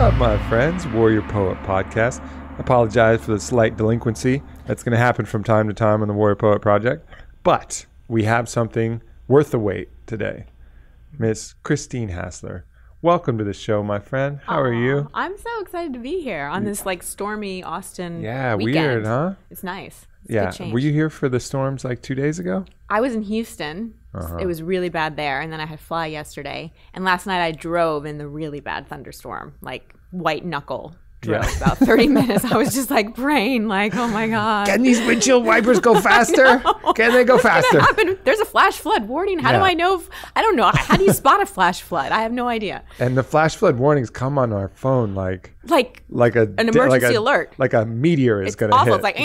up, my friends? Warrior Poet Podcast. Apologize for the slight delinquency that's going to happen from time to time on the Warrior Poet Project, but we have something worth the wait today. Miss Christine Hassler, welcome to the show, my friend. How are you? I'm so excited to be here on this like stormy Austin Yeah, weekend. weird, huh? It's nice. It's Yeah. good change. Were you here for the storms like 2 days ago? I was in Houston. It was really bad there, and then I had to fly yesterday. And last night I drove in the really bad thunderstorm, like white knuckle. Drove about 30 minutes. I was just like praying, like, oh my God. Can these windshield wipers go faster? Can they go faster? There's a flash flood warning. How do I know? I don't know. How do you spot a flash flood? I have no idea. And the flash flood warnings come on our phone like an emergency alert. Like a meteor is going to hit. It's like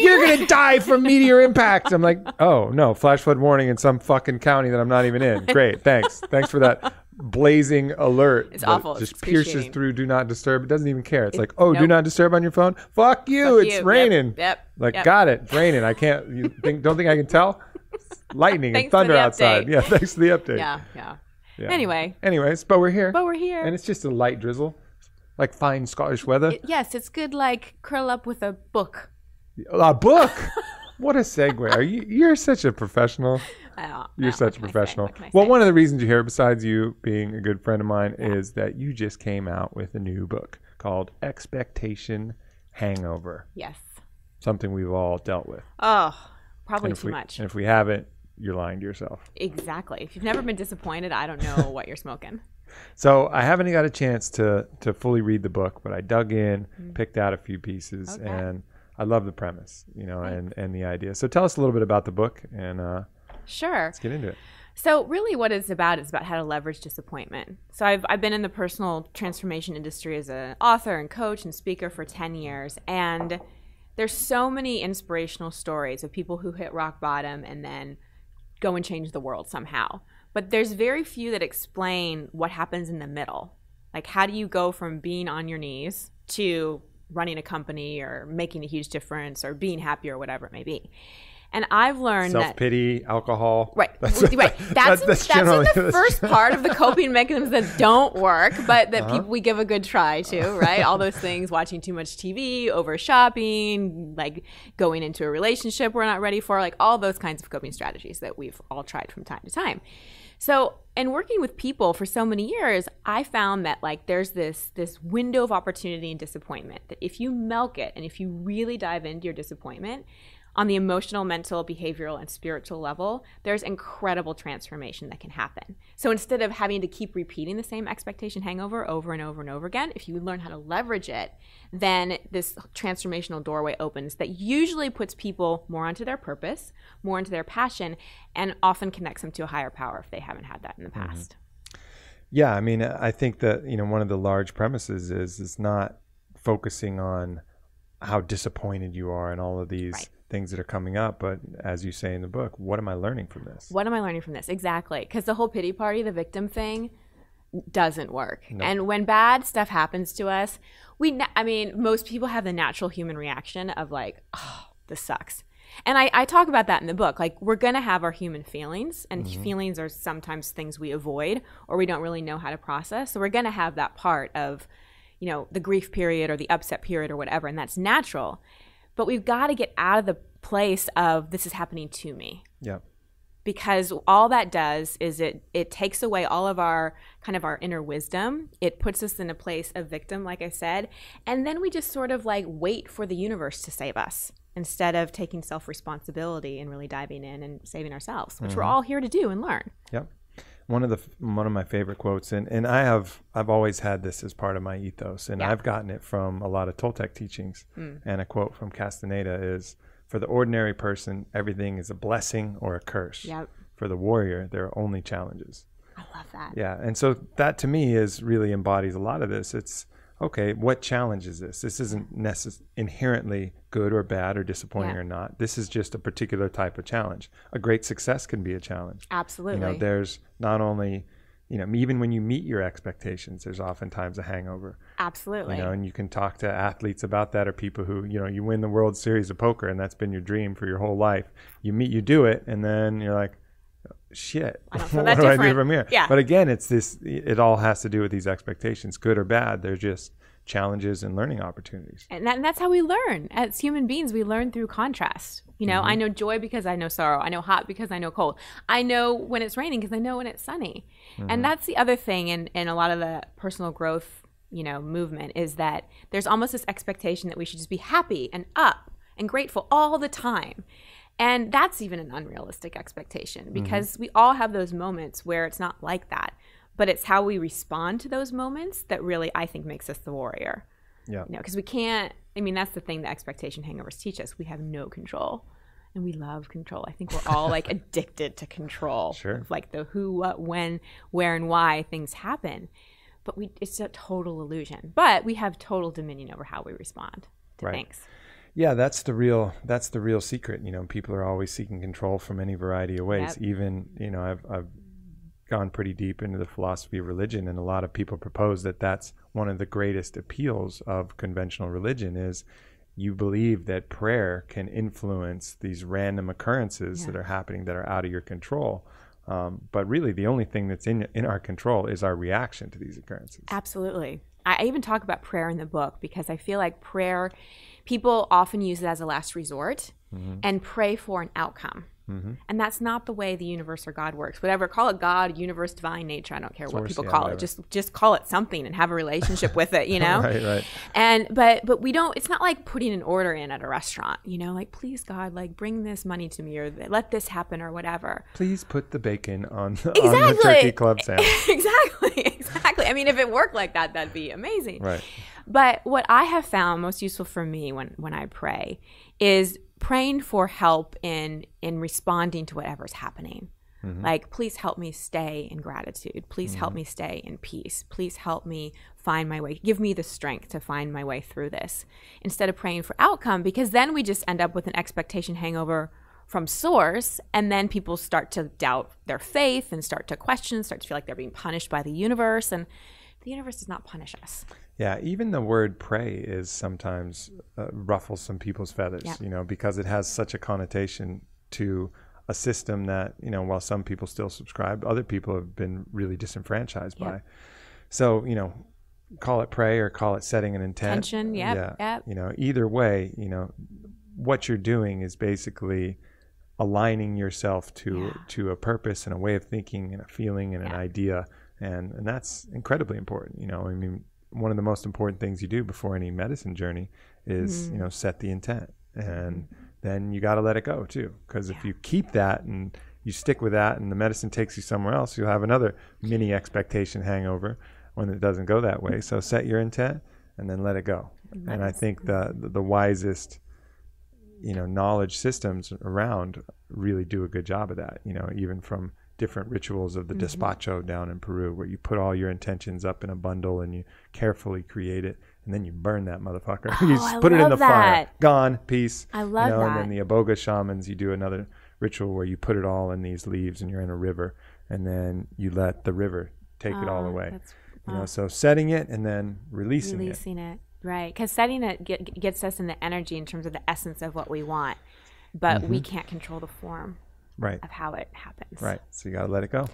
you're going to die from meteor impact. I'm like, oh, no, flash flood warning in some fucking county that I'm not even in. Great, thanks. Thanks for that blazing alert. It's awful. It just pierces through do not disturb. It doesn't even care. It's like, nope. Do not disturb on your phone? Fuck you. It's raining. Yep. Got it. It's raining. I can't. Don't think I can tell? It's lightning and thunder outside. Yeah, thanks for the update. Yeah. Anyways, but we're here. And it's just a light drizzle. Like fine Scottish weather. Yes, it's good. Like curl up with a book. A book? What a segue. You're such a professional. You're such a professional. Well, one of the reasons you're here, besides you being a good friend of mine, is that you just came out with a new book called Expectation Hangover. Yes. Something we've all dealt with. Oh, probably too much. And if we haven't, you're lying to yourself. Exactly. If you've never been disappointed, I don't know what you're smoking. So I haven't got a chance to fully read the book, but I dug in, picked out a few pieces, and I love the premise, and the idea. So tell us a little bit about the book, and sure, let's get into it. So really what it's about is about how to leverage disappointment. So I've been in the personal transformation industry as an author and coach and speaker for 10 years, and there's so many inspirational stories of people who hit rock bottom and then go and change the world somehow. But there's very few that explain what happens in the middle. Like, how do you go from being on your knees to running a company or making a huge difference or being happy or whatever it may be? And I've learned self-pity, alcohol. Right. That's in the first part of the coping mechanisms that don't work, but that people we give a good try to, right? All those things, watching too much TV, over shopping, like going into a relationship we're not ready for, like all those kinds of coping strategies that we've all tried from time to time. So, in working with people for so many years, I found that like there's this window of opportunity and disappointment that if you milk it and if you really dive into your disappointment on the emotional, mental, behavioral, and spiritual level, there's incredible transformation that can happen. So instead of having to keep repeating the same expectation hangover over and over and over again, if you learn how to leverage it, then this transformational doorway opens that usually puts people more onto their purpose, more into their passion, and often connects them to a higher power if they haven't had that in the past. Yeah, I mean, I think that, one of the large premises is not focusing on how disappointed you are and all of these things that are coming up, but as you say in the book, what am I learning from this? What am I learning from this? Exactly. Because the whole pity party, the victim thing, doesn't work. No. And when bad stuff happens to us, most people have the natural human reaction of like, oh, this sucks. And I talk about that in the book. Like, we're going to have our human feelings, and feelings are sometimes things we avoid or we don't really know how to process. So we're going to have that part of, the grief period or the upset period or whatever, and that's natural. But we've got to get out of the place of this is happening to me. Yeah. Because all that does is it takes away all of our kind of our inner wisdom. It puts us in a place of victim, like I said. And then we just sort of like wait for the universe to save us instead of taking self-responsibility and really diving in and saving ourselves, which we're all here to do and learn. Yep. One of my favorite quotes, and I've always had this as part of my ethos, and I've gotten it from a lot of Toltec teachings. And a quote from Castaneda is, "For the ordinary person, everything is a blessing or a curse. Yep. For the warrior, there are only challenges." I love that. Yeah, and so that to me really embodies a lot of this. It's okay, what challenge is this? This isn't inherently good or bad or disappointing or not. This is just a particular type of challenge. A great success can be a challenge. Absolutely. There's not only, even when you meet your expectations, there's oftentimes a hangover. Absolutely. And you can talk to athletes about that, or people who, you win the World Series of poker and that's been your dream for your whole life. You do it, and then you're like, shit, what do I do from here? Yeah. But again, it all has to do with these expectations, good or bad. They're just challenges and learning opportunities. And that's how we learn. As human beings, we learn through contrast. I know joy because I know sorrow. I know hot because I know cold. I know when it's raining because I know when it's sunny. And that's the other thing in a lot of the personal growth, movement, is that there's almost this expectation that we should just be happy and up and grateful all the time. And that's even an unrealistic expectation, because we all have those moments where it's not like that. But it's how we respond to those moments that really, I think, makes us the warrior. Yeah. Because we can't, that's the thing that expectation hangovers teach us. We have no control. And we love control. I think we're all like addicted to control. Sure. Like the who, what, when, where, and why things happen. But it's a total illusion. But we have total dominion over how we respond to things. Yeah, that's the real secret. People are always seeking control from any variety of ways. Yep. Even, I've gone pretty deep into the philosophy of religion, and a lot of people propose that that's one of the greatest appeals of conventional religion is you believe that prayer can influence these random occurrences that are happening that are out of your control. But really the only thing that's in our control is our reaction to these occurrences. Absolutely. I even talk about prayer in the book because I feel like prayer, people often use it as a last resort and pray for an outcome. And that's not the way the universe or God works. Whatever, call it God, universe, divine nature. I don't care what people call it. Just call it something and have a relationship with it, Right. And but we don't. It's not like putting an order in at a restaurant. Like, please God, like bring this money to me, or let this happen, or whatever. Please put the bacon on the turkey club sandwich. Exactly. If it worked like that, that'd be amazing. Right. But what I have found most useful for me when I pray is praying for help in responding to whatever's happening. Like, please help me stay in gratitude. Please help me stay in peace. Please help me find my way. Give me the strength to find my way through this, instead of praying for outcome, because then we just end up with an expectation hangover from source, and then people start to doubt their faith and start to question, start to feel like they're being punished by the universe, and the universe does not punish us. Yeah, even the word pray is sometimes ruffles some people's feathers, because it has such a connotation to a system that, while some people still subscribe, other people have been really disenfranchised by. So, call it pray or call it setting an intent. Intention, either way, what you're doing is basically aligning yourself to a purpose and a way of thinking and a feeling and an idea. And that's incredibly important. One of the most important things you do before any medicine journey is, set the intent. And then you got to let it go too. Because if you keep that and you stick with that and the medicine takes you somewhere else, you'll have another mini expectation hangover when it doesn't go that way. So set your intent and then let it go. And I think the wisest, knowledge systems around really do a good job of that, even from different rituals of the despacho down in Peru, where you put all your intentions up in a bundle and you carefully create it, and then you burn that motherfucker. You just put it in the fire. Gone, peace. I love that. And then the Iboga shamans, you do another ritual where you put it all in these leaves and you're in a river, and then you let the river take it all away. So setting it and then releasing it. Right, because setting it gets us in the energy in terms of the essence of what we want, but we can't control the form. Right. Of how it happens. Right. So you gotta let it go.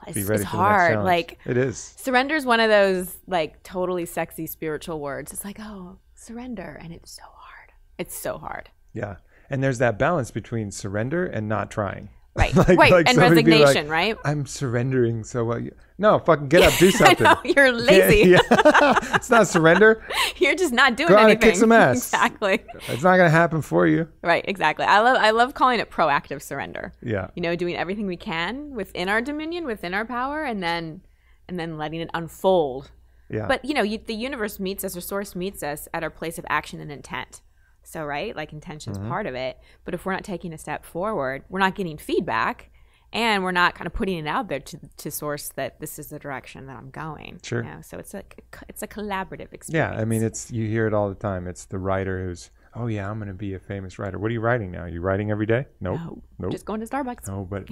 It's hard. Like, it is. Surrender is one of those like totally sexy spiritual words. It's like, oh, surrender, and it's so hard. It's so hard. Yeah, and there's that balance between surrender and not trying. Right. Right. And resignation, right? I'm surrendering so well. No, fucking get up, do something. I know, you're lazy. It's not surrender. You're just not doing anything. Go out anything. and kick some ass. Exactly. It's not going to happen for you. Right, exactly. I love calling it proactive surrender. Yeah. Doing everything we can within our dominion, within our power, and then letting it unfold. Yeah. But, the universe meets us, or source meets us at our place of action and intent. So, right, like intention is part of it. But if we're not taking a step forward, we're not getting feedback, and we're not kind of putting it out there to source that this is the direction that I'm going. Sure. So it's a collaborative experience. Yeah, you hear it all the time. It's the writer who's, oh yeah, I'm going to be a famous writer. What are you writing now? Are you writing every day? Nope. Just going to Starbucks. No, but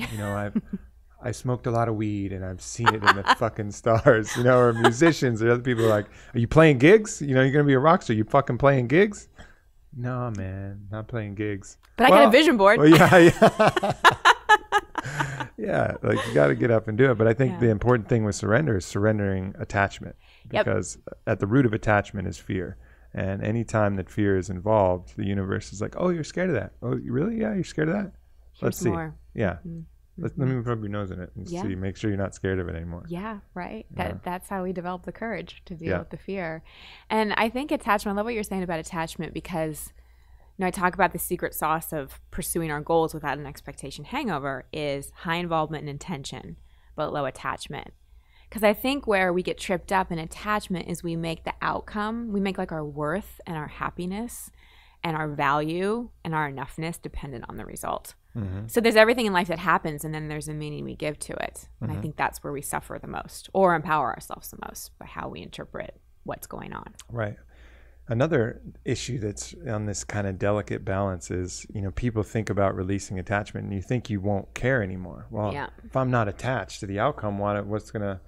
I smoked a lot of weed and I've seen it in the fucking stars, or musicians or other people are like, are you playing gigs? You're going to be a rock star. You fucking playing gigs? No, man, not playing gigs. But I got a vision board. Well, yeah. Yeah, like you got to get up and do it. But I think the important thing with surrender is surrendering attachment, because at the root of attachment is fear. And anytime that fear is involved, the universe is like, oh, you're scared of that. Oh, you really? Yeah, you're scared of that? Let's see. More. Yeah. Mm-hmm. Let me rub your nose in it and see. Make sure you're not scared of it anymore. Yeah, right. That's how we develop the courage to deal with the fear. And I think attachment, I love what you're saying about attachment, because I talk about the secret sauce of pursuing our goals without an expectation hangover is high involvement and intention, but low attachment. Because I think where we get tripped up in attachment is we make the outcome, we make like our worth and our happiness and our value and our enoughness dependent on the result. Mm-hmm. So there's everything in life that happens, and then there's a meaning we give to it. And I think that's where we suffer the most, or empower ourselves the most, by how we interpret what's going on. Right. Another issue that's on this kind of delicate balance is, people think about releasing attachment and you think you won't care anymore. Well, if I'm not attached to the outcome, what's going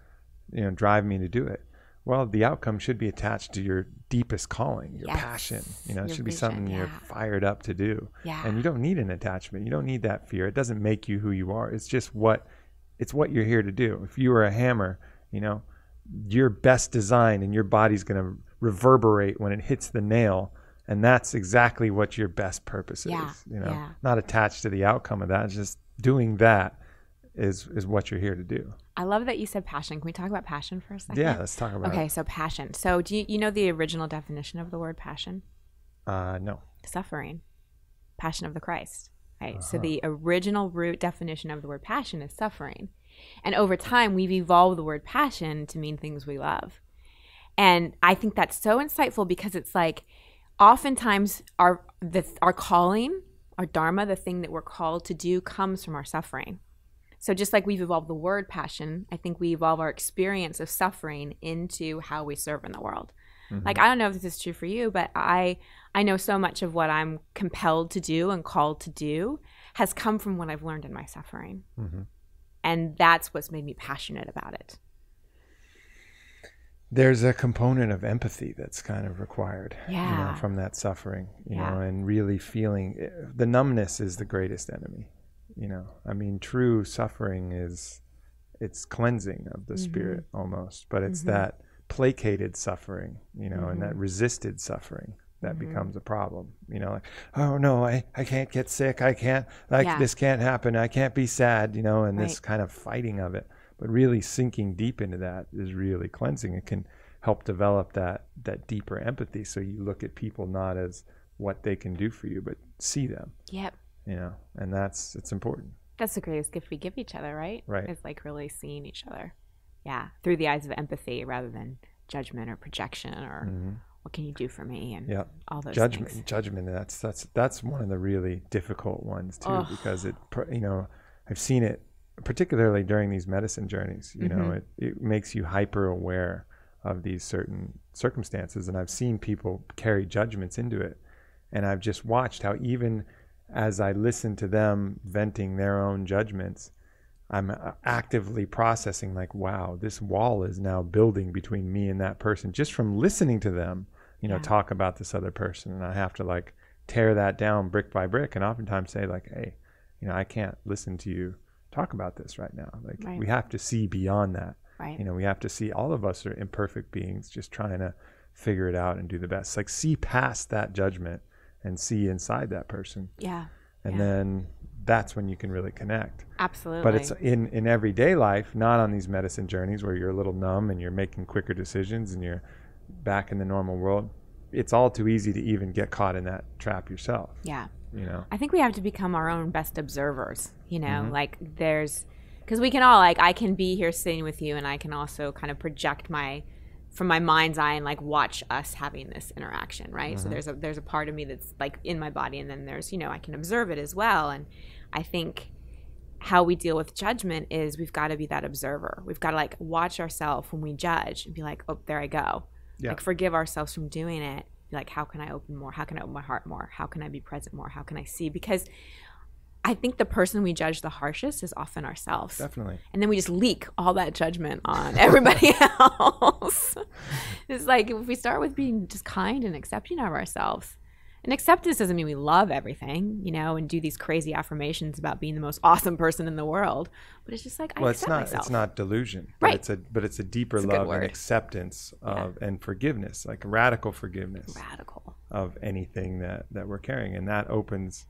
to drive me to do it? Well, the outcome should be attached to your deepest calling, your passion. It should be something you're fired up to do. Yeah. And you don't need an attachment. You don't need that fear. It doesn't make you who you are. It's just what you're here to do. If you were a hammer, your best design and your body's going to reverberate when it hits the nail. And that's exactly what your best purpose is. Not attached to the outcome of that. It's just doing that is what you're here to do. I love that you said passion. Can we talk about passion for a second? Yeah, let's talk about it. Okay, so passion. So do you know the original definition of the word passion? No. Suffering. Passion of the Christ. Right? So the original root definition of the word passion is suffering. And over time, we've evolved the word passion to mean things we love. And I think that's so insightful, because it's like oftentimes our calling, our dharma, the thing that we're called to do, comes from our suffering. So just like we've evolved the word passion, I think we evolve our experience of suffering into how we serve in the world. Mm-hmm. Like, I don't know if this is true for you, but I know so much of what I'm compelled to do and called to do has come from what I've learned in my suffering. Mm-hmm. And that's what's made me passionate about it. There's a component of empathy that's kind of required from that suffering, you know, and really feeling the numbness is the greatest enemy. True suffering it's cleansing of the spirit almost, but it's that placated suffering, and that resisted suffering that becomes a problem. Like, oh no, I can't get sick. I can't, this can't happen. I can't be sad, and this kind of fighting of it. But really sinking deep into that is really cleansing. It can help develop that deeper empathy. So you look at people not as what they can do for you, but see them. Yep. And it's important. That's the greatest gift we give each other, right? Right. It's like really seeing each other. Yeah. Through the eyes of empathy rather than judgment or projection or what can you do for me and all those things. Judgment. That's one of the really difficult ones too, because I've seen it particularly during these medicine journeys. It makes you hyper aware of these certain circumstances, and I've seen people carry judgments into it, and I've just watched how even as I listen to them venting their own judgments, I'm actively processing like, wow, this wall is now building between me and that person just from listening to them, talk about this other person. And I have to like tear that down brick by brick, and oftentimes say like, hey, I can't listen to you talk about this right now. Like we have to see beyond that. Right. We have to see all of us are imperfect beings just trying to figure it out and do the best. Like see past that judgment and see inside that person. Yeah. And then that's when you can really connect. Absolutely. But it's in everyday life, not on these medicine journeys where you're a little numb and you're making quicker decisions and you're back in the normal world. It's all too easy to even get caught in that trap yourself. Yeah. I think we have to become our own best observers, like because we can all, like, I can be here sitting with you and I can also kind of project from my mind's eye and like watch us having this interaction, right? So there's a part of me that's like in my body, and then there's, I can observe it as well. And I think how we deal with judgment is we've got to be that observer. We've got to like watch ourselves when we judge and be like, oh, there I go. Yeah. Like forgive ourselves from doing it. Be like, how can I open more? How can I open my heart more? How can I be present more? How can I see? Because I think the person we judge the harshest is often ourselves. Definitely. And then we just leak all that judgment on everybody else. It's like if we start with being just kind and accepting of ourselves, And acceptance doesn't mean we love everything, you know, and do these crazy affirmations about being the most awesome person in the world. But it's just like, I accept myself. It's not delusion, right? It's a deeper love and acceptance of and forgiveness, like radical forgiveness, of anything that we're carrying, and that opens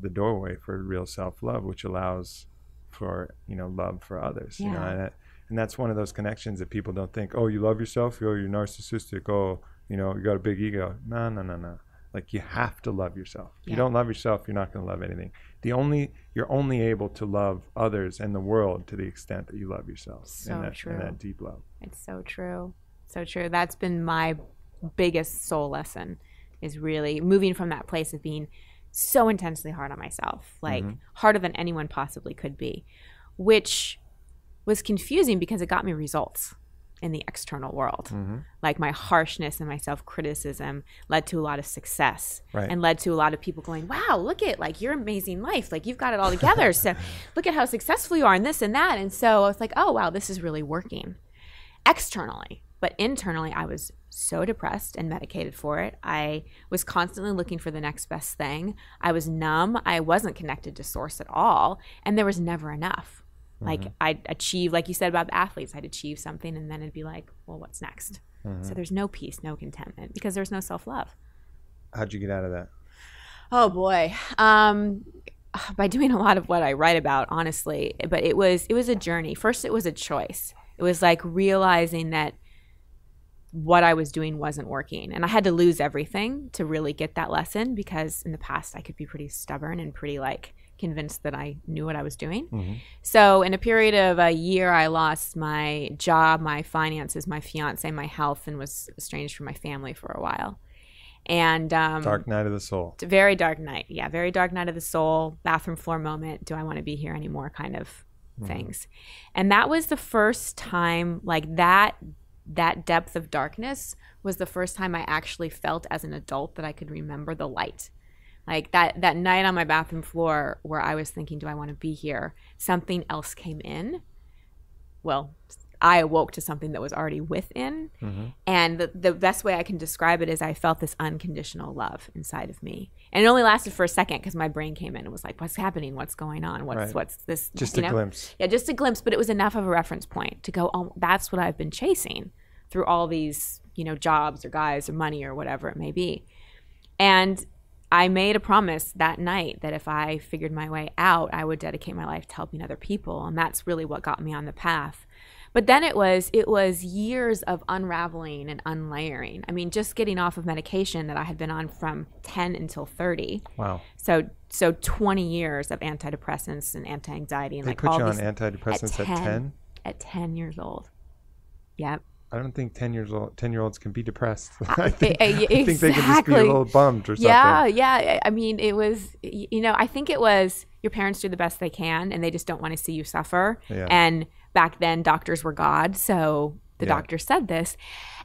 the doorway for real self-love, which allows for, you know, love for others. You know, and that's one of those connections that people don't think, oh, you love yourself, oh, you're narcissistic, oh, you know, you got a big ego. No. Like, you have to love yourself. If you don't love yourself, you're not going to love anything. You're only able to love others and the world to the extent that you love yourself. So true. And that deep love. It's so true. So true. That's been my biggest soul lesson, is really moving from that place of being so intensely hard on myself, like harder than anyone possibly could be, which was confusing because it got me results in the external world. Like, my harshness and my self-criticism led to a lot of success, and led to a lot of people going, wow, look at, like, your amazing life, like, you've got it all together, so look at how successful you are and this and that. And so I was like, oh wow, this is really working externally. But internally, I was so depressed and medicated for it. I was constantly looking for the next best thing. I was numb. I wasn't connected to source at all, and there was never enough. Like, I'd achieve, like you said about the athletes, I'd achieve something and then it'd be like, well, what's next? So there's no peace, no contentment, because there's no self-love. How'd you get out of that? Oh boy. By doing a lot of what I write about, honestly. But it was a journey. First, it was a choice. It was like realizing that what I was doing wasn't working. And I had to lose everything to really get that lesson, because in the past I could be pretty stubborn and pretty, like, convinced that I knew what I was doing. So in a period of a year, I lost my job, my finances, my fiance, my health, and was estranged from my family for a while. And dark night of the soul. Very dark night. Yeah, very dark night of the soul. Bathroom floor moment. Do I want to be here anymore? Kind of things. And that was the first time, like, that depth of darkness was the first time I actually felt as an adult that I could remember the light. Like, that night on my bathroom floor where I was thinking, do I want to be here? Something else came in. Well, I awoke to something that was already within. And the best way I can describe it is I felt this unconditional love inside of me. And it only lasted for a second, because my brain came in and was like, what's happening? What's going on? What's this? Just a glimpse. Yeah, just a glimpse. But it was enough of a reference point to go, oh, that's what I've been chasing through all these, you know, jobs or guys or money or whatever it may be. And I made a promise that night that if I figured my way out, I would dedicate my life to helping other people. And that's really what got me on the path. But then it was years of unraveling and unlayering. I mean, just getting off of medication that I had been on from 10 until 30. Wow. So 20 years of antidepressants and anti-anxiety. And they like put all you on these, antidepressants at 10? At 10 years old. Yep. I don't think 10-year-olds can be depressed. I think they can just be a little bummed or something. Yeah. I mean, it was, you know, I think it was your parents do the best they can and they just don't want to see you suffer. Yeah. And back then doctors were God. So the doctor said this.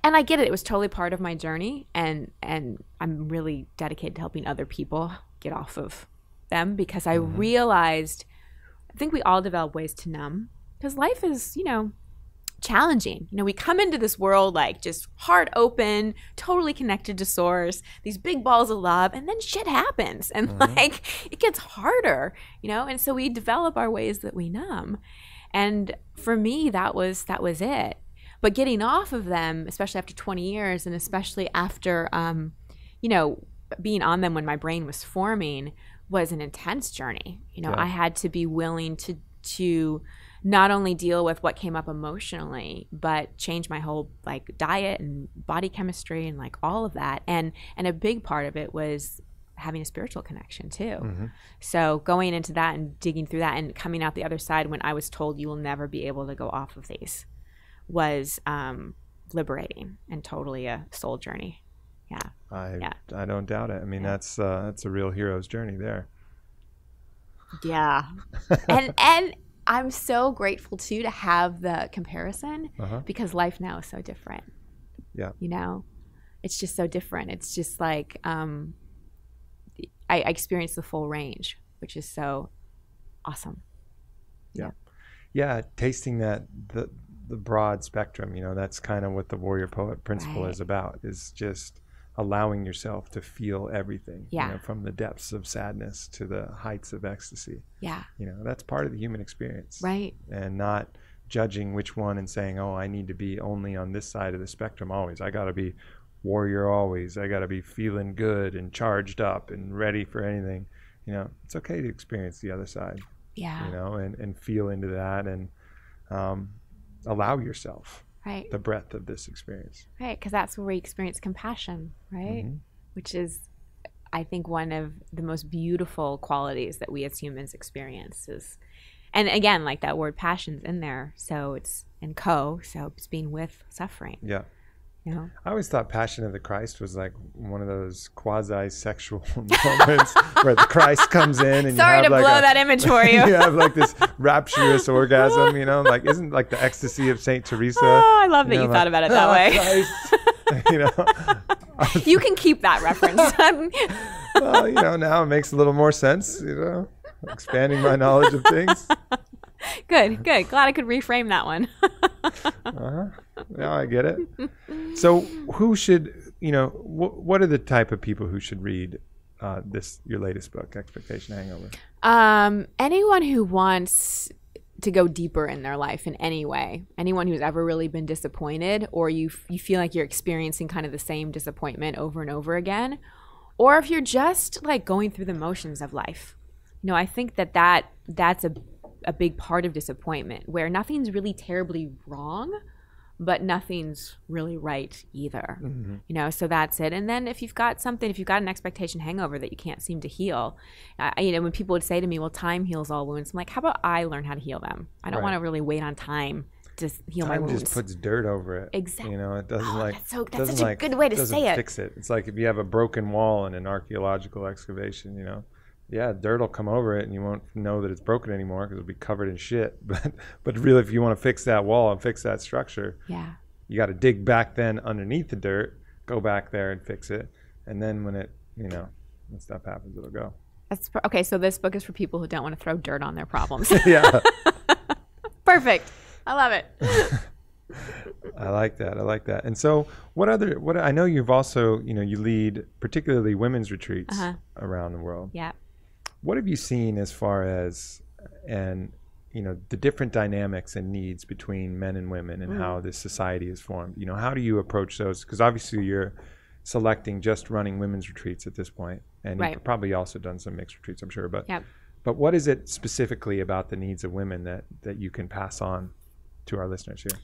And I get it. It was totally part of my journey. And I'm really dedicated to helping other people get off of them, because I realized, I think we all develop ways to numb, because life is, you know, challenging. You know, we come into this world like just heart open, totally connected to source, these big balls of love, and then shit happens and like it gets harder, you know, and so we develop our ways that we numb. And for me, that was it. But getting off of them, especially after 20 years and especially after you know, being on them when my brain was forming, was an intense journey. You know, I had to be willing to not only deal with what came up emotionally, but change my whole like diet and body chemistry and like all of that. And a big part of it was having a spiritual connection too. So going into that and digging through that and coming out the other side when I was told you will never be able to go off of these was liberating and totally a soul journey. I don't doubt it. I mean, that's a real hero's journey there. Yeah. and I'm so grateful too to have the comparison because life now is so different. Yeah. You know, it's just so different. It's just like I experienced the full range, which is so awesome. Yeah, tasting that the broad spectrum, you know, that's kind of what the warrior poet principle is about, is just allowing yourself to feel everything, Yeah. you know, from the depths of sadness to the heights of ecstasy. Yeah. You know, that's part of the human experience. Right. And not judging which one and saying, oh, I need to be only on this side of the spectrum always. I got to be warrior always. I got to be feeling good and charged up and ready for anything. You know, it's okay to experience the other side. Yeah. You know, and feel into that and allow yourself right. the breadth of this experience. Right, because that's where we experience compassion, right? Mm-hmm. Which is, I think, one of the most beautiful qualities that we as humans experience is, and again, like that word passion's in there, so it's in so it's being with suffering. Yeah. You know? I always thought Passion of the Christ was like one of those quasi-sexual moments where the Christ comes in and sorry you have to blow that image for you. You have like this rapturous orgasm, you know, like isn't like the ecstasy of Saint Teresa. Oh, I love that you thought about it that way. Christ. You know, you can keep that reference. Well, you know, now it makes a little more sense. You know, expanding my knowledge of things. Good. Glad I could reframe that one. Now I get it. So who should, you know, what are the type of people who should read your latest book, Expectation Hangover? Anyone who wants to go deeper in their life in any way. Anyone who's ever really been disappointed, or you feel like you're experiencing kind of the same disappointment over and over again. Or if you're just like going through the motions of life. You know, I think that's a big part of disappointment, where nothing's really terribly wrong, but nothing's really right either. Mm-hmm. You know, so that's it. And then if you've got an expectation hangover that you can't seem to heal, you know, when people would say to me, well, time heals all wounds, I'm like, how about I learn how to heal them? I don't want to really wait on time to heal my wounds. Time just puts dirt over it. Exactly. You know, it doesn't that's such a good way to say it. Fix it. It's like if you have a broken wall in an archaeological excavation, you know, yeah, dirt will come over it and you won't know that it's broken anymore because it'll be covered in shit. But really, if you want to fix that wall and fix that structure, yeah, you got to dig back then underneath the dirt, go back there and fix it. And then when it, you know, when stuff happens, it'll go. Okay, so this book is for people who don't want to throw dirt on their problems. Yeah. Perfect. I love it. I like that. And so what I know you've also, you know, you lead particularly women's retreats around the world. Yeah. What have you seen as far as, and you know, the different dynamics and needs between men and women and how this society is formed? You know, how do you approach those? Because obviously you're selecting just running women's retreats at this point, and you've probably also done some mixed retreats, I'm sure. But but what is it specifically about the needs of women that you can pass on to our listeners here?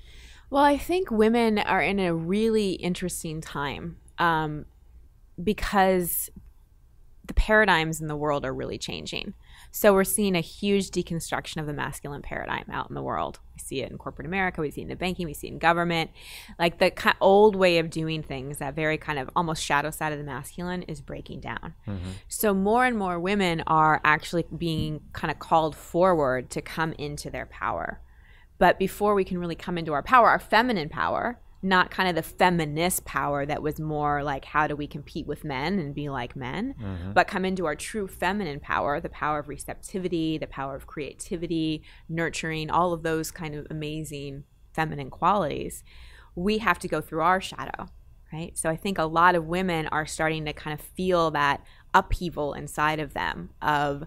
Well, I think women are in a really interesting time because the paradigms in the world are really changing. So we're seeing a huge deconstruction of the masculine paradigm out in the world. We see it in corporate America, we see it in the banking, we see it in government. Like the old way of doing things, that very kind of almost shadow side of the masculine, is breaking down. Mm-hmm. So more and more women are actually being kind of called forward to come into their power. But before we can really come into our power, our feminine power, not kind of the feminist power that was more like, how do we compete with men and be like men, but come into our true feminine power, the power of receptivity, the power of creativity, nurturing, all of those kind of amazing feminine qualities. We have to go through our shadow, right? So I think a lot of women are starting to kind of feel that upheaval inside of them of,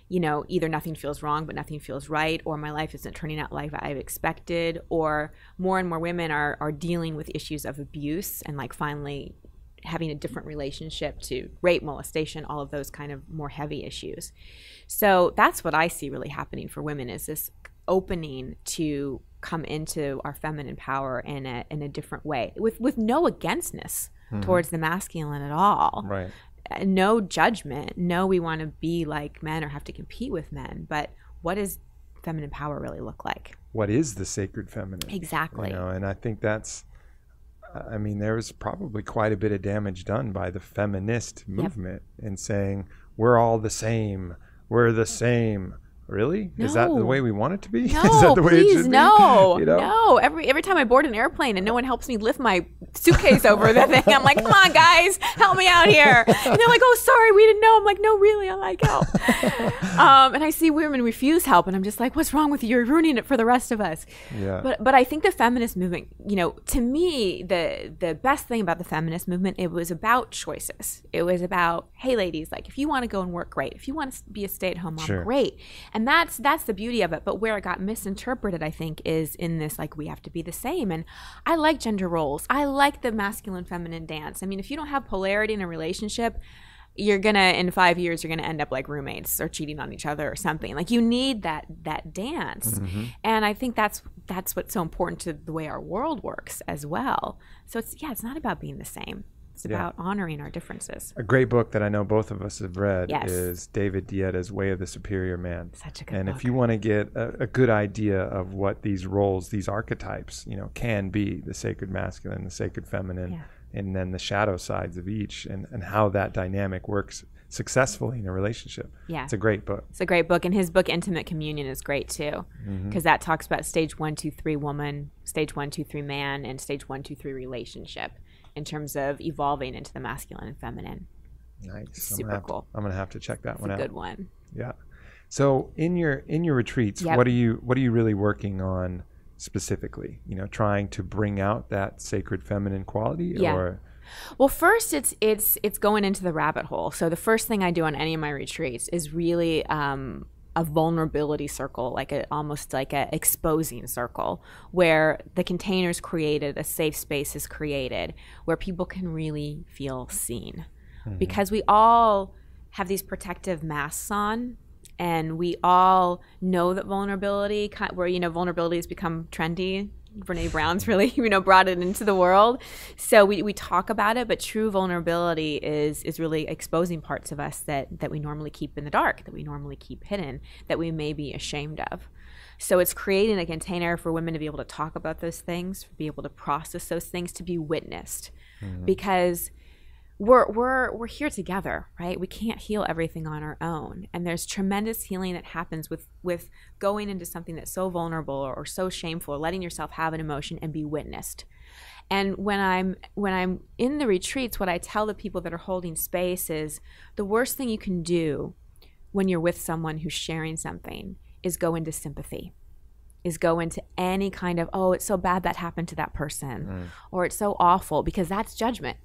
you know, either nothing feels wrong, but nothing feels right, or my life isn't turning out like I've expected, or more and more women are dealing with issues of abuse and like finally having a different relationship to rape, molestation, all of those kind of more heavy issues. So that's what I see really happening for women, is this opening to come into our feminine power in a different way, with no againstness towards the masculine at all. Right. No judgment. No, we want to be like men or have to compete with men. But what does feminine power really look like? What is the sacred feminine? Exactly. You know, and I think that's, I mean, there was probably quite a bit of damage done by the feminist movement in saying, we're all the same. We're the same. Really? No. Is that the way we want it to be? No, Is that the way please, it should no. be? You know? No. Every time I board an airplane and no one helps me lift my suitcase over the thing, I'm like, come on, guys, help me out here. And they're like, oh, sorry, we didn't know. I'm like, no, really, I like help. And I see women refuse help, and I'm just like, what's wrong with you? You're ruining it for the rest of us. Yeah. But I think the feminist movement, to me, the best thing about the feminist movement, it was about choices. It was about, hey, ladies, like, if you want to go and work, great. If you want to be a stay-at-home mom, Sure. great. And that's the beauty of it. But where it got misinterpreted, I think, is in this, like, we have to be the same. And I like gender roles. I like the masculine feminine dance. I mean, if you don't have polarity in a relationship, you're gonna, in 5 years, you're gonna end up like roommates or cheating on each other or something. Like, you need that dance. Mm-hmm. And I think that's what's so important to the way our world works as well. So it's not about being the same. It's about honoring our differences. A great book that I know both of us have read Yes. is David Dietta's Way of the Superior Man. Such a good And book. if you want to get a good idea of what these roles, these archetypes, can be, the sacred masculine, the sacred feminine, and then the shadow sides of each, and how that dynamic works successfully in a relationship. Yeah. It's a great book. It's a great book. And his book, Intimate Communion, is great too. Because that talks about stage 1, 2, 3 woman, stage 1, 2, 3 man, and stage 1, 2, 3 relationship, in terms of evolving into the masculine and feminine. Nice. Super cool. I'm gonna have to check that one out. It's a good one. Yeah. So in your retreats, Yep. what are you really working on specifically? Trying to bring out that sacred feminine quality, Yeah. or Well, first it's going into the rabbit hole. So the first thing I do on any of my retreats is really a vulnerability circle, almost like a exposing circle, where the container's created, a safe space is created, where people can really feel seen. Because we all have these protective masks on, and we all know that vulnerability, vulnerability has become trendy. Brene Brown's really, brought it into the world. So we talk about it, but true vulnerability is really exposing parts of us that we normally keep in the dark, that we normally keep hidden, that we may be ashamed of. So it's creating a container for women to be able to talk about those things, to be able to process those things, to be witnessed. Because we're here together, right? We can't heal everything on our own. And there's tremendous healing that happens with going into something that's so vulnerable or so shameful, or letting yourself have an emotion and be witnessed. And when I'm in the retreats, what I tell the people that are holding space is the worst thing you can do when you're with someone who's sharing something is go into sympathy, is go into any kind of, oh, it's so bad that happened to that person, or it's so awful, because that's judgment.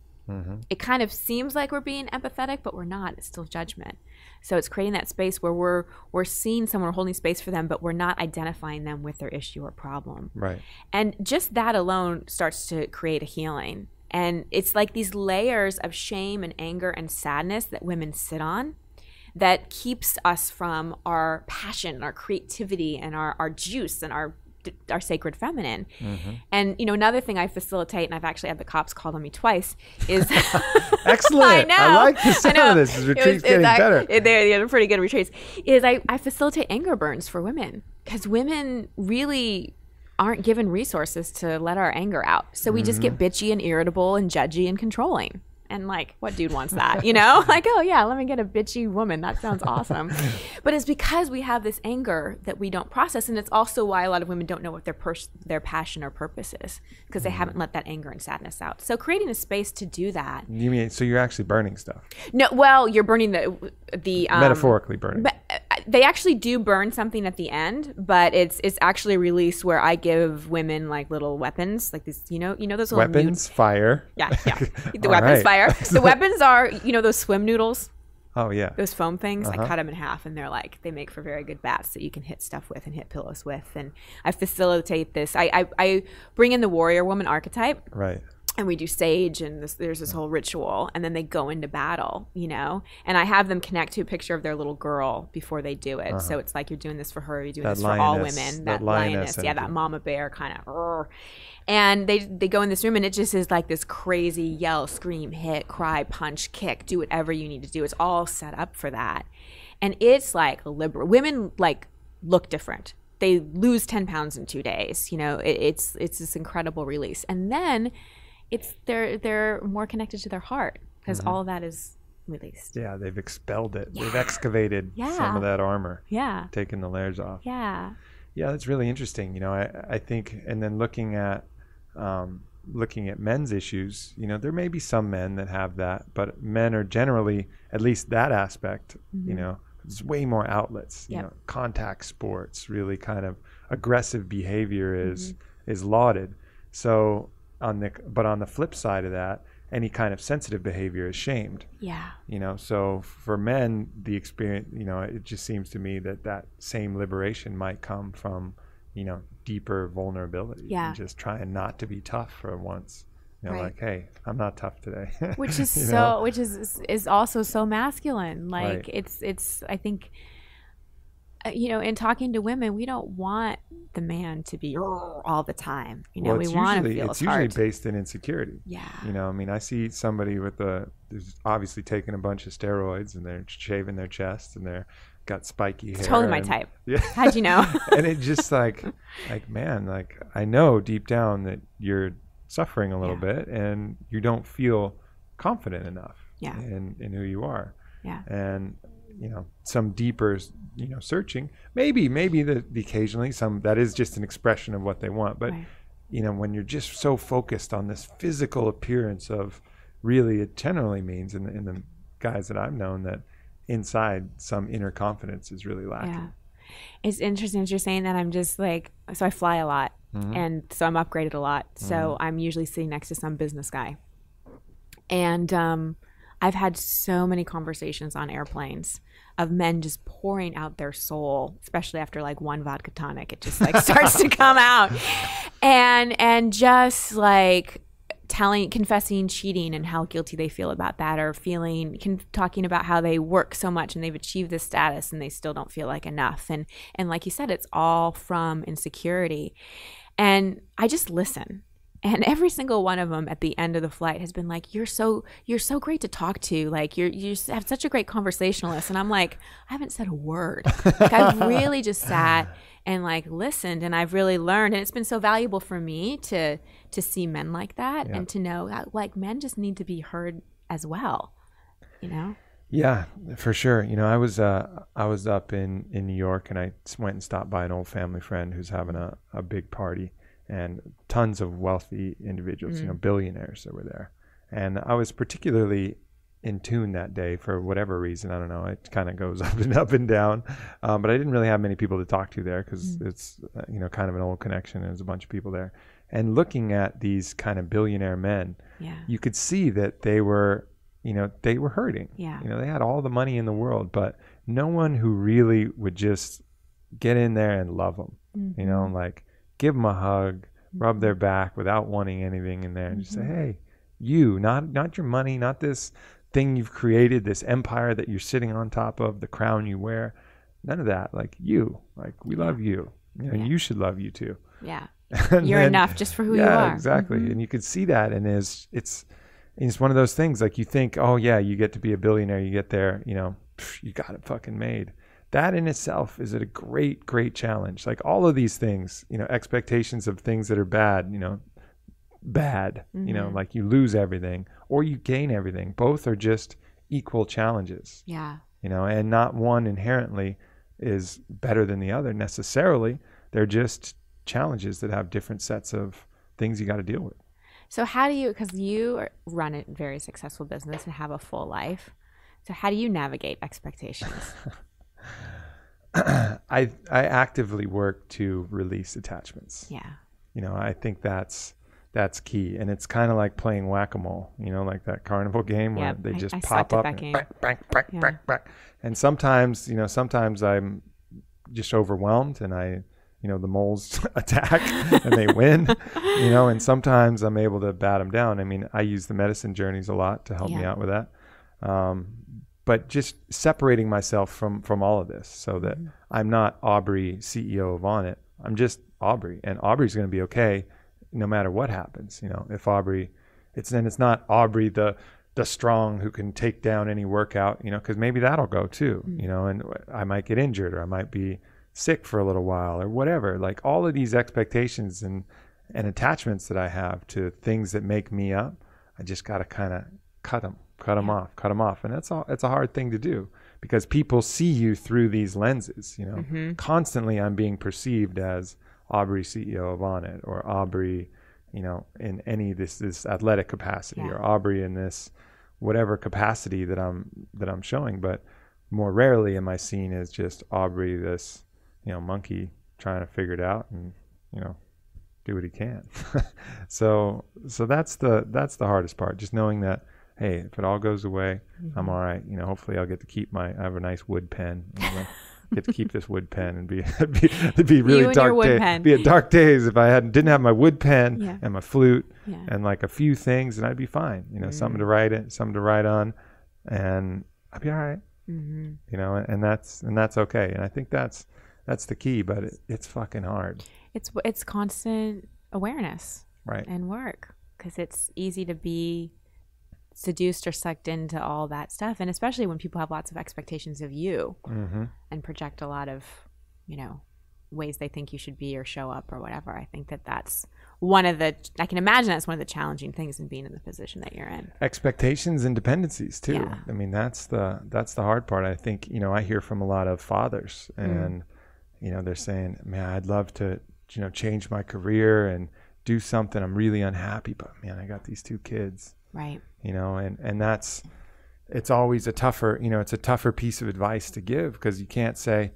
It kind of seems like we're being empathetic, but we're not. It's still judgment. So it's creating that space where we're seeing someone, we're holding space for them, but we're not identifying them with their issue or problem. right. And just that alone starts to create a healing. And it's like these layers of shame and anger and sadness that women sit on that keeps us from our passion, our creativity, and our juice, and our sacred feminine. And another thing I facilitate, and I've actually had the cops call on me twice, is Excellent. I know. I like the sound of this. This retreat's getting better. They're pretty good retreats. Is I facilitate anger burns for women, because women really aren't given resources to let our anger out. So we just get bitchy and irritable and judgy and controlling. And like, what dude wants that, Like, oh yeah, let me get a bitchy woman. That sounds awesome. But it's because we have this anger that we don't process. And it's also why a lot of women don't know what their passion or purpose is, because they haven't let that anger and sadness out. So creating a space to do that. You mean, so you're actually burning stuff? No, well, you're burning the Metaphorically burning. But they actually do burn something at the end, but it's actually a release where I give women like little weapons, like these, those little Weapons, fire. Yeah. The weapons, fire. The weapons are, those swim noodles, Oh yeah. those foam things. I cut them in half, and they make for very good bats that you can hit stuff with and hit pillows with. And I facilitate this. I bring in the warrior woman archetype. Right. And we do sage, and there's this whole ritual, and then they go into battle, and I have them connect to a picture of their little girl before they do it. So it's like, you're doing this for her, you're doing this for all women. That lioness, that mama bear kind of. And they go in this room, and it just is like this crazy yell, scream, hit, cry, punch, kick, do whatever you need to do. It's all set up for that. And it's like women like look different. They lose 10 pounds in 2 days. It's this incredible release. And then they're more connected to their heart, because all of that is released. Yeah, they've expelled it. Yeah. They've excavated some of that armor. Yeah. Taken the layers off. Yeah. Yeah, that's really interesting. You know, I think, and then looking at men's issues, you know, there may be some men that have that, but men are generally, at least that aspect, you know, there's way more outlets. You know, contact sports, really kind of aggressive behavior is lauded. So on the flip side of that, any kind of sensitive behavior is shamed. Yeah. You know, so for men, the experience, you know, it just seems to me that same liberation might come from, you know, deeper vulnerability. Yeah. And just trying not to be tough for once. You know, like, hey, I'm not tough today. Which is which is also so masculine. Like it's I think, you know, in talking to women, we don't want the man to be all the time. You know, we want to feel it's usually based in insecurity. Yeah. You know, I mean, I see somebody who's obviously taking a bunch of steroids and they're shaving their chest and they're got spiky hair. Totally my type. Yeah. How'd you know? And it just like, man, like I know deep down that you're suffering a little bit and you don't feel confident enough in who you are. Yeah. And, you know, some deeper, you know, searching, maybe the occasionally some that is just an expression of what they want. But, you know, when you're just so focused on this physical appearance of really, it generally means in the guys that I've known that inside some inner confidence is really lacking. Yeah. It's interesting that you're saying that. I'm just like, so I fly a lot and so I'm upgraded a lot. So I'm usually sitting next to some business guy. And I've had so many conversations on airplanes of men just pouring out their soul, especially after like one vodka tonic. It just like starts to come out. And just like confessing cheating and how guilty they feel about that, or talking about how they work so much and they've achieved this status and they still don't feel like enough. And like you said, it's all from insecurity. And I just listen. And every single one of them at the end of the flight has been like, you're so great to talk to. Like you have such a great conversationalist. And I'm like, I haven't said a word. Like I've really just sat and like listened, and I've really learned. And it's been so valuable for me to see men like that and to know that like men just need to be heard as well, you know? Yeah, for sure. You know, I was up in New York, and I went and stopped by an old family friend who's having a big party. And tons of wealthy individuals, you know, billionaires that were there. And I was particularly in tune that day for whatever reason. I don't know. It kind of goes up and down. But I didn't really have many people to talk to there because it's, you know, kind of an old connection. And there's a bunch of people there. And looking at these kind of billionaire men, you could see that they were, you know, they were hurting. Yeah. You know, they had all the money in the world, but no one who really would just get in there and love them, you know, like, give them a hug, rub their back without wanting anything in there, and just say, hey, you, not your money, not this thing you've created, this empire that you're sitting on top of, the crown you wear, none of that. Like you, like we love you, you know, and you should love you too. Yeah, you're enough just for who you are. Yeah, exactly. And you could see that, and it's one of those things. Like you think, oh yeah, you get to be a billionaire, you get there, you know, you got it fucking made. That in itself is a great, great challenge. Like all of these things, you know, expectations of things that are bad, you know, you know, like you lose everything or you gain everything. Both are just equal challenges. Yeah. You know, and not one inherently is better than the other necessarily. They're just challenges that have different sets of things you got to deal with. So how do you, because you run a very successful business and have a full life. So how do you navigate expectations? I actively work to release attachments. Yeah. You know, I think that's key. And it's kind of like playing whack-a-mole, you know, like that carnival game where they just pop up and bang. And sometimes I'm just overwhelmed and the moles attack and they win, you know, and sometimes I'm able to bat them down. I mean, I use the medicine journeys a lot to help me out with that. But just separating myself from all of this so that I'm not Aubrey, CEO of On It. I'm just Aubrey, and Aubrey's going to be okay no matter what happens. You know, if Aubrey, it's not Aubrey the strong who can take down any workout, you know, because maybe that'll go too, you know, and I might get injured or I might be sick for a little while or whatever. Like all of these expectations and attachments that I have to things that make me up, I just got to kind of cut them cut them off. And it's a hard thing to do because people see you through these lenses, you know. Constantly I'm being perceived as Aubrey, CEO of Onnit, or Aubrey, you know, in any this athletic capacity, or Aubrey in this whatever capacity that I'm showing. But more rarely am I seen as just Aubrey, this, you know, monkey trying to figure it out and, you know, do what he can. So that's the hardest part, just knowing that, hey, if it all goes away, I'm all right. You know, hopefully I'll get to keep I have a nice wood pen. You know, get to keep this wood pen, and it'd be really dark days. Be a dark days if I didn't have my wood pen and my flute and like a few things, and I'd be fine. You know, something to write on, and I'd be all right. You know, and that's okay. And I think that's the key, but it's fucking hard. It's constant awareness, right, and work, because it's easy to be seduced or sucked into all that stuff, and especially when people have lots of expectations of you and project a lot of, you know, ways they think you should be or show up or whatever. I think that's I can imagine that's one of the challenging things in being in the position that you're in. Expectations and dependencies too. I mean, that's the hard part. I think, you know, I hear from a lot of fathers, and you know, they're saying, man, I'd love to, you know, change my career and do something. I'm really unhappy, but man, I got these 2 kids. Right. You know, and it's always a tougher piece of advice to give, because you can't say,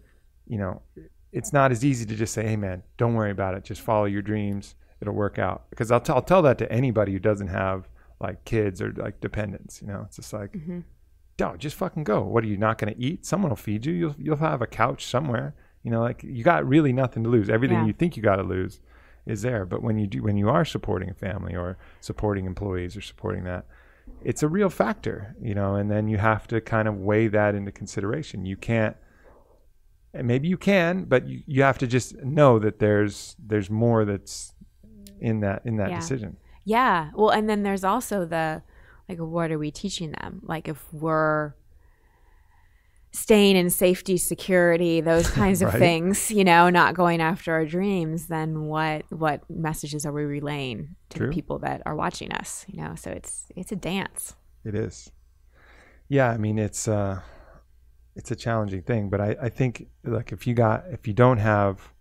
you know, it's not as easy to just say, hey man, don't worry about it. Just follow your dreams. It'll work out. Because I'll tell that to anybody who doesn't have like kids or like dependents, you know. It's just like, don't, just fucking go. What, are you not going to eat? Someone will feed you. You'll have a couch somewhere, you know, like you got really nothing to lose. Everything you think you got to lose is there. But when you are supporting a family or supporting employees or supporting that, it's a real factor, you know, and then you have to kind of weigh that into consideration. You can't, and maybe you can, but you have to just know that there's more that's in that decision. Yeah. Well, and then there's also what are we teaching them? Like, if we're staying in safety, security, those kinds of things, you know, not going after our dreams, then what messages are we relaying to the people that are watching us, you know? So it's a dance. It is. Yeah. I mean, it's a challenging thing, but I think like if you don't have,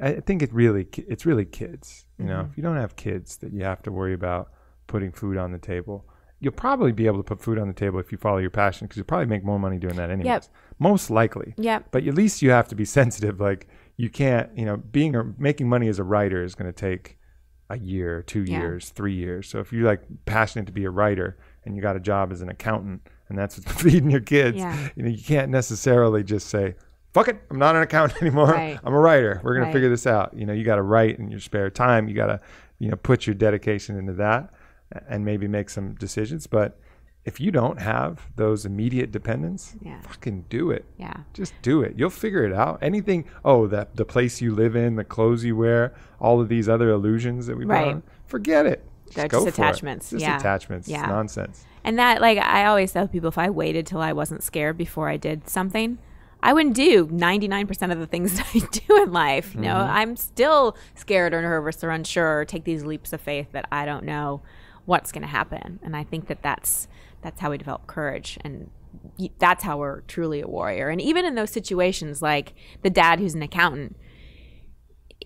I think it's really kids, you know, if you don't have kids that you have to worry about putting food on the table, you'll probably be able to put food on the table if you follow your passion, because you'll probably make more money doing that anyways. Most likely. But at least you have to be sensitive. Like, you can't, you know, making money as a writer is going to take a year, 2 years, 3 years. So if you're like passionate to be a writer and you got a job as an accountant and that's what's feeding your kids, you know, you can't necessarily just say, fuck it, I'm not an accountant anymore. I'm a writer. We're going to figure this out. You know, you got to write in your spare time. You got to, you know, put your dedication into that and maybe make some decisions. But if you don't have those immediate dependents, fucking do it. Just do it. You'll figure it out. Anything, the place you live in, the clothes you wear, all of these other illusions that we put on, forget it. They're just attachments. Just attachments. It's nonsense. And that, like, I always tell people, if I waited till I wasn't scared before I did something, I wouldn't do 99% of the things that I do in life. You know, I'm still scared or nervous or unsure, or take these leaps of faith that I don't know what's going to happen. And I think that's how we develop courage, and that's how we're truly a warrior. And even in those situations, like the dad who's an accountant,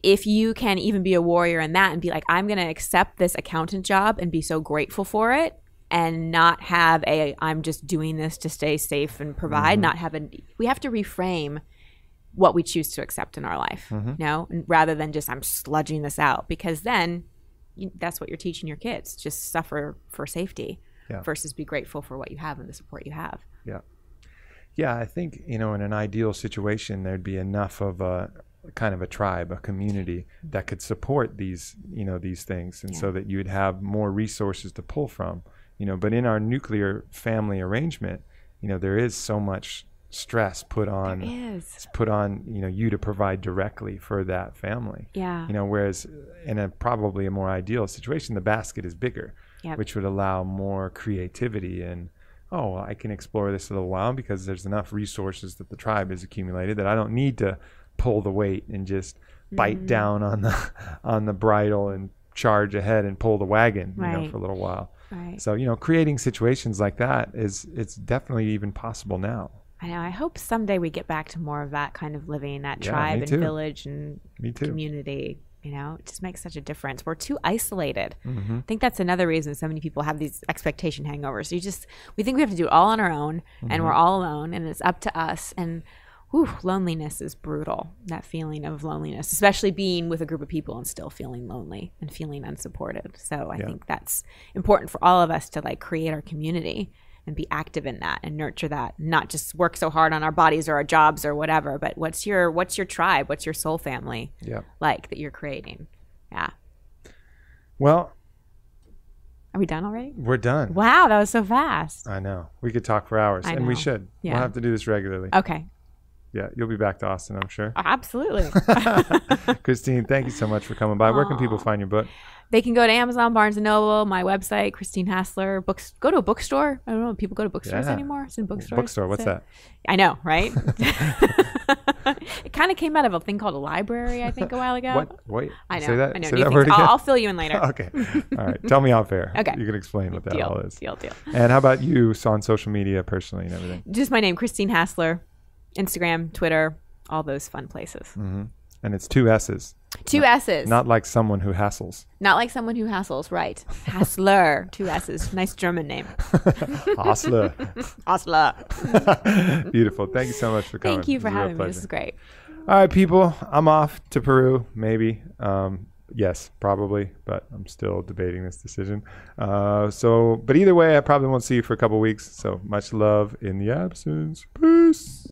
if you can even be a warrior in that and be like, I'm going to accept this accountant job and be so grateful for it, and not have I'm just doing this to stay safe and provide, we have to reframe what we choose to accept in our life, you know, rather than just, I'm sludging this out, because then that's what you're teaching your kids. Just suffer for safety versus be grateful for what you have and the support you have. Yeah. I think, you know, in an ideal situation, there'd be enough of a kind of a tribe, a community that could support these, you know, these things. And so that you would have more resources to pull from, you know. But in our nuclear family arrangement, you know, there is so much stress put on, you know, you to provide directly for that family. You know, whereas in probably a more ideal situation, the basket is bigger, which would allow more creativity and, I can explore this a little while because there's enough resources that the tribe has accumulated that I don't need to pull the weight and just bite down on the bridle and charge ahead and pull the wagon, you know, for a little while. Right. So, creating situations like that it's definitely even possible now. I know. I hope someday we get back to more of that kind of living, that tribe and village and community. It just makes such a difference. We're too isolated. Mm-hmm. I think that's another reason so many people have these expectation hangovers. We think we have to do it all on our own, and we're all alone, and it's up to us. And loneliness is brutal. That feeling of loneliness, especially being with a group of people and still feeling lonely and feeling unsupported. So I think that's important for all of us to create our community and be active in that and nurture that, not just work so hard on our bodies or our jobs or whatever, but what's your tribe? What's your soul family that you're creating? Yeah. Well, are we done already? We're done. Wow, that was so fast. I know. We could talk for hours, and we should. Yeah. We'll have to do this regularly. Okay. Yeah, you'll be back to Austin, I'm sure. Absolutely. Christine, thank you so much for coming by. Where can people find your book? They can go to Amazon, Barnes & Noble, my website, Christine Hassler. Books. Go to a bookstore. I don't know if people go to bookstores anymore. It's in bookstores. Bookstore, what's that? I know, right? It kind of came out of a thing called a library, I think, a while ago. What? Wait. I know. Say that, I know. say that word again? I'll fill you in later. Okay. All right. Tell me off air. Okay. You can explain what that all is. Deal. And how about you on social media personally and everything? Just my name, Christine Hassler. Instagram, Twitter, all those fun places. Mm-hmm. And it's 2 S's. 2 S's. Not like someone who hassles. Not like someone who hassles, right. Hassler, 2 S's. Nice German name. Hassler. Hassler. Beautiful. Thank you so much for coming. Thank you for having me. This is great. All right, people. I'm off to Peru, maybe. Yes, probably, but I'm still debating this decision. But either way, I probably won't see you for a couple weeks. So much love in the absence. Peace.